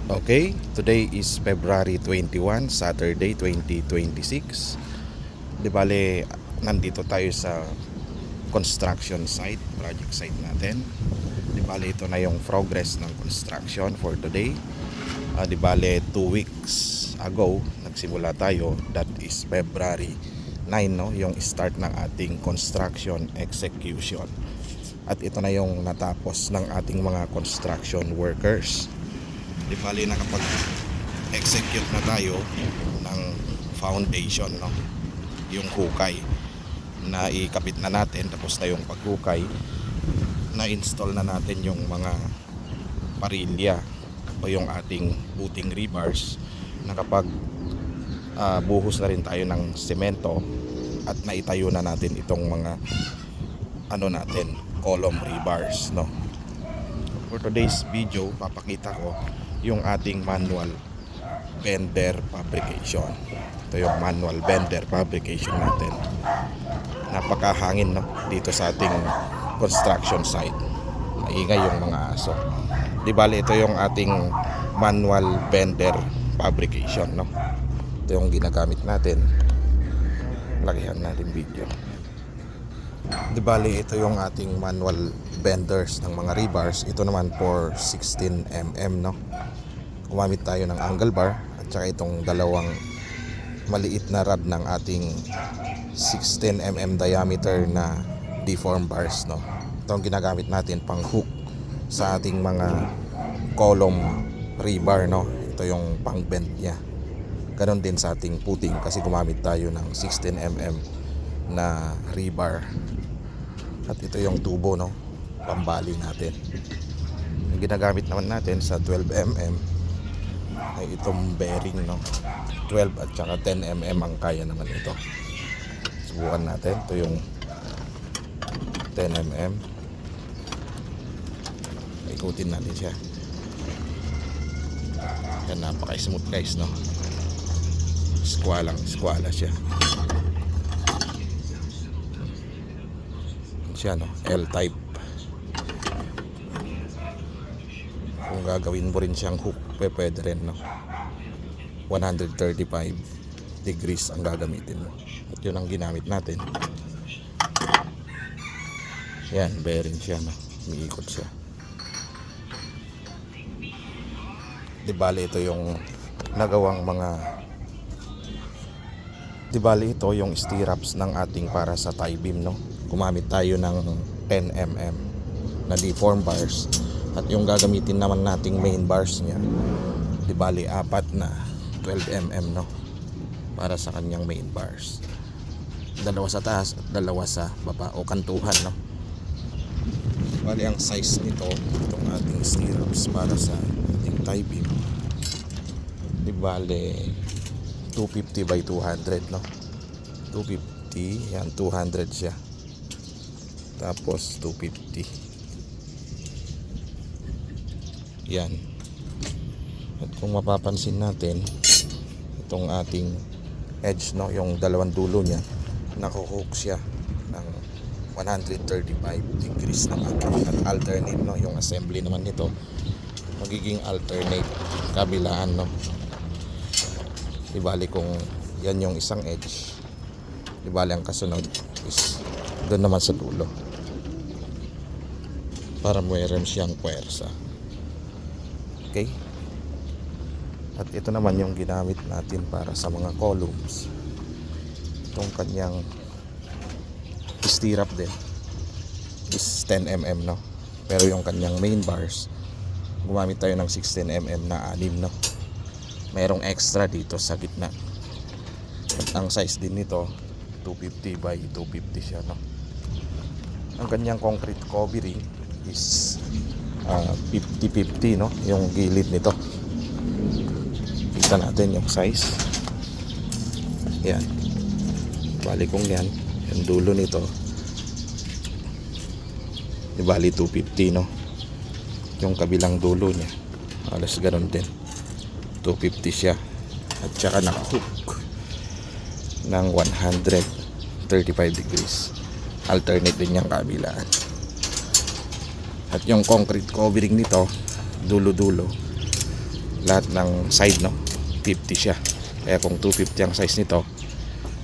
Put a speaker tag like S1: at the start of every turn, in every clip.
S1: Okay, today is February 21, Saturday 2026. Di bale, nandito tayo sa construction site, project site natin. Di bale, ito na yung progress ng construction for today. Di bale, 2 weeks ago, nagsimula tayo. That is February 9, no? Yung start ng ating construction execution. At ito na yung natapos ng ating mga construction workers. Di bali nakapag-execute na tayo ng foundation, no? Yung hukay na ikabit na natin, tapos na yung paghukay, na-install na natin yung mga parilya o yung ating buting rebars. Nakapag buhos na rin tayo ng semento at naitayo na natin itong mga column rebars, no? For today's video, papakita ko yung ating manual bender fabrication. Ito yung manual bender fabrication natin. Napakahangin, no? Dito sa ating construction site. Maingay yung mga aso. Di bali, ito yung ating manual bender fabrication, no? Ito yung ginagamit natin. Lagihan natin video. Di bali, ito yung ating manual benders ng mga rebars. Ito naman for 16mm, no? Gumamit tayo ng angle bar at saka itong dalawang maliit na rod ng ating 16mm diameter na deform bars, no? Ito ang ginagamit natin pang hook sa ating mga column rebar, no? Ito yung pang bend niya. Ganon din sa ating puting kasi gumamit tayo ng 16mm na rebar. At ito yung tubo, no? Pambali natin. Yung ginagamit naman natin sa 12mm ay itong bearing, no? 12 at saka 10mm ang kaya naman ito. Subukan natin. Ito yung 10mm. Ikutin natin siya. Yan, napaka-smooth guys, no? Squala siya. Siya, no? L-type. Kung gagawin mo rin siyang hook, pwede rin, no? 135 degrees ang gagamitin mo. At yun ang ginamit natin. Yan, bearing siya, no? Umiikot siya. Di bali, ito yung nagawang mga ito yung stirrups ng ating para sa tie beam, no? Gumamit tayo ng 10mm na deform bars. At yung gagamitin naman nating main bars niya, di bali 4 na 12mm, no? Para sa kanyang main bars. Dalawa sa taas at dalawa sa baba o kantuhan, no? Bali ang size nito, itong ating stirrups para sa ating tie beam, di bali 250 by 200, no? 250, yan, 200 siya. Tapos 250. Yan. At kung mapapansin natin, itong ating edge, no, yung dalawang dulo niya, nakahook siya ng 135 degrees naman. At alternate, no, yung assembly naman nito magiging alternate kabilaan, no? Ibali kung yan yung isang edge, ibali ang kasunod is doon naman sa dulo para mayroon siyang puwersa. Okay? At ito naman yung ginamit natin para sa mga columns. Itong kanyang stirrup din is 10mm, no? Pero yung kanyang main bars, gumamit tayo ng 16mm na 6, no? Mayroong extra dito sa gitna. At ang size din nito 250 by 250 siya, no? Ang kanyang concrete covering is 50-50, no? Yung gilid nito. Kita natin yung size. Yan. Bali kung yan, yung dulo nito, bali 250, no? Yung kabilang dulo niya, alas ganun din. 250 siya. At saka nakahook ng 135 degrees. Alternate din yung kabilaan. At yung concrete covering nito, dulo-dulo, lahat ng side, no, 50 siya. Kaya kung 250 ang size nito,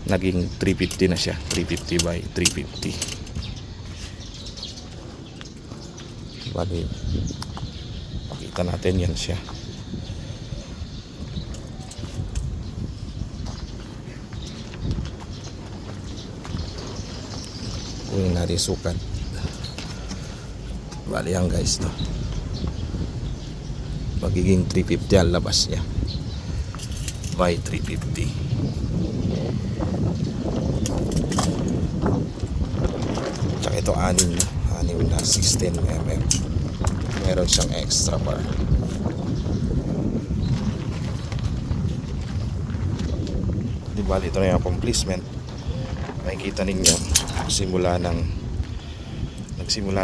S1: naging 350 na siya, 350 by 350. Bali, pakita natin, yan siya. Kunin natin sukat. Bali yan guys, no, magiging 350 ang labas niya by 350. Tsaka ito anim na 16mm. Meron siyang extra bar. Di ba ito na yung accomplishment. Makikita ninyo nagsimula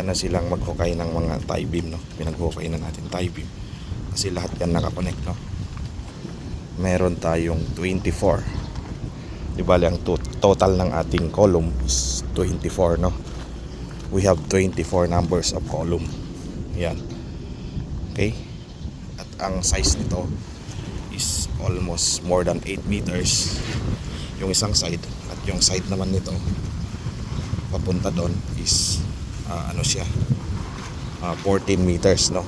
S1: na silang maghukay ng mga tie beam, no. Pinaghukay na natin tie beam kasi lahat yan nakakonect, no. Meron tayong 24. Di ba ang total ng ating column is 24, no. We have 24 numbers of column. Yan. Okay? At ang size nito is almost more than 8 meters yung isang side, at yung side naman nito papunta doon is 14 meters, no,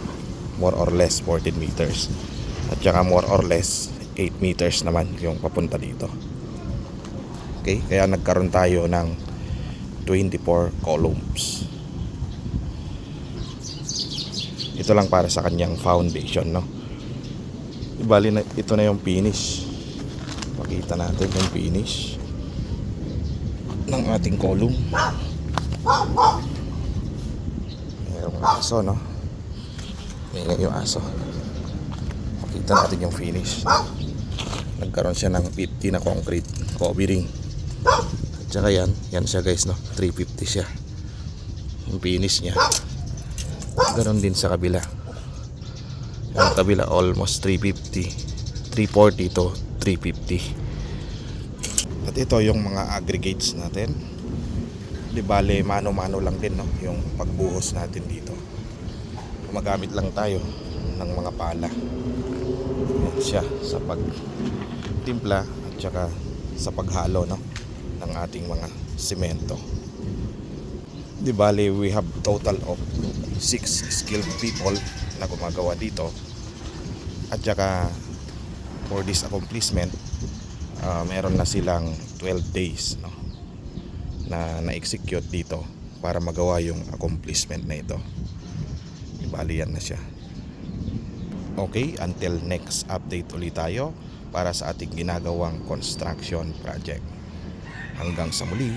S1: more or less 14 meters, at saka more or less 8 meters naman yung papunta dito. Okay, kaya nagkaroon tayo ng 24 columns. Ito lang para sa kanyang foundation, no. Ibali na ito na yung finish. Pakita natin yung finish ng ating column. Mayroong aso, no. Mayroong yung aso. Pakita natin yung finish. Nagkaroon siya ng 50 na concrete covering. At saka yan siya guys, no. 350 siya yung finish niya. Ganon din sa kabila. Yung kabila almost 350, 340 to 350. At ito yung mga aggregates natin. Di bale mano-mano lang din, no, yung pagbuhos natin dito. Gumagamit lang tayo ng mga pala. Yan siya sa pagtimpla at saka sa paghalo, no, ng ating mga semento. Di bale we have total of 6 skilled people na gumagawa dito. At saka for this accomplishment, meron na silang 12 days, no, na-execute dito para magawa yung accomplishment na ito. Ibali yan na siya. Okay, until next update ulit tayo para sa ating ginagawang construction project. Hanggang sa muli.